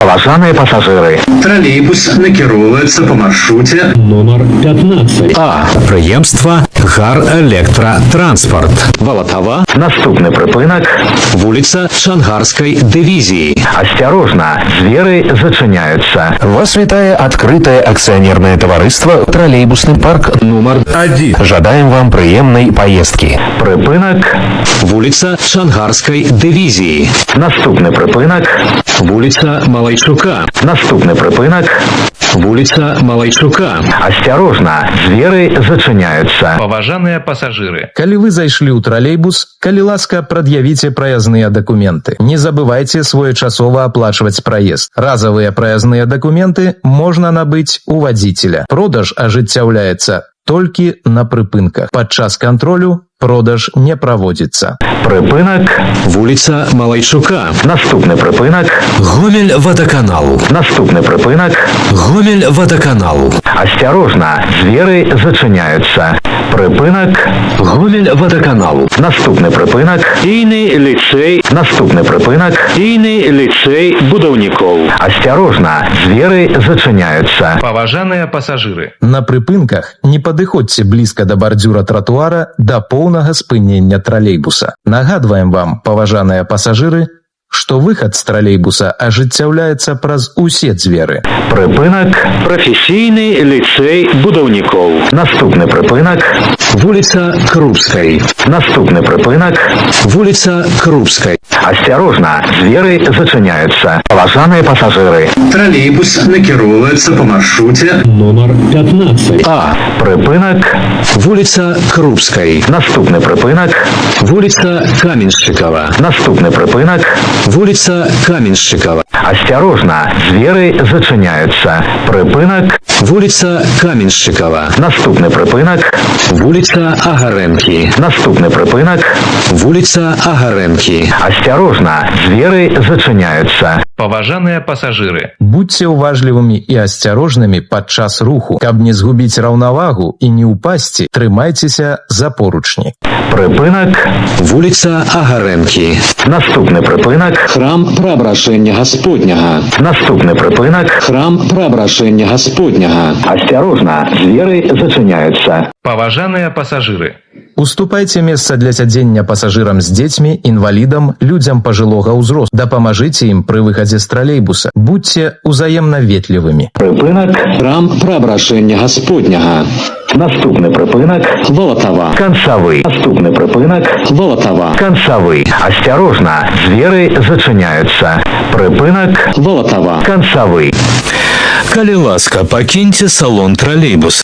Паважаныя пасажыры. Троллейбус накіроўваецца по маршруте Номер 15. А. Прадпрыемства «Гарэлектратранспарт». Валатава. Наступны прыпынак. Вуліца Шангарскай дывізіі. Асцярожна, дзверы зачыняюцца. Вас вітае адкрытае акцыянернае таварыства «Троллейбусны парк Нумар 1. Жадаем вам прыемнай паездкі. Прыпынак. Вуліца Шангарскай дывізіі. Наступны прыпынак. Вуліца Малайчука. Наступны прыпынак. Вуліца Малайчука. Асцярожна, дзверы зачыняюцца. Паважаныя пасажыры. Калі вы зайшлі ў тралейбус, калі ласка, прад'явіце праязныя дакументы. Не забывайце своечасова аплачваць праезд. Разавыя праязныя дакументы можна набыць у вадзіцеля. Продаж ажыццяўляецца толькі на прыпынках. Падчас кантролю продаж не праводзіцца. Прыпынак. Вуліца Малайчука. Наступны прыпынак. Гомель-Вадаканалу. Наступны прыпынак. Гомель-Вадаканалу. Асцярожна, дзверы зачыняюцца. Прыпынак. Гомель-Вадаканалу. Наступны прыпынак. Ійны ліцэй. Наступны прыпынак. Ійны ліцэй будаўнікоў. Асцярожна, дзверы зачыняюцца. Паважаныя пасажыры. На прыпынках не падыходзьце блізка да бардзюра тратуара да поўнага спынення тралейбуса. Нагадваем вам, паважаныя пасажыры, што выхад з тралейбуса ажыццяўляецца праз усе дзверы. Прыпынак. Прафесійны ліцэй будаўнікоў. Наступны прыпынак. Вуліца Крупскай. Наступны прыпынак. Вуліца Крупскай. Асцярожна, дзверы зачыняюцца. Паважаныя пасажыры. троллейбус накіроўваецца по маршруте Номер 15. А. Прыпынак. Вуліца Крупскай. Наступны прыпынак. Вуліца Каменшчыкава. Наступны прыпынак. Вуліца Каменшчыкава. Асцярожна, дзверы зачыняюцца. Прыпынак. Вуліца Каменшчыкава. Наступны прыпынак. Вуліца Агарэнкі. Наступны прыпынак. Вуліца Агарэнкі. Асцярожна, дзверы зачыняюцца. Паважаныя пасажыры. Будьце ўважлівымі і асцярожнымі падчас руху. Каб не згубіць раўнавагу і не ўпасці, трымайцеся за поручні. Прыпынак. Вуліца Агарэнкі. Наступны прыпынак. Храм Праабрашэння Гасподняга. Наступны прыпынак. Храм Праабрашэння Гасподняга. Асцярожна, дзверы зачыняюцца. Паважаныя пасажыры. Уступайце месца для сядзення пасажырам з дзецьмі, інвалідам, людзям пажылога ўзросту. Дапамажыце ім пры выхадзе з тралейбуса. Будьце ўзаемна ветлівымі. Прыпынак. Храм Праабрашэння Гасподняга. Наступны прыпынак. Валатава. Канцавы. Наступны прыпынак. Валатава. Канцавы. Асцярожна, дзверы зачыняюцца. Прыпынак. Валатава. Канцавы. Калі ласка, пакіньце салон тралейбуса.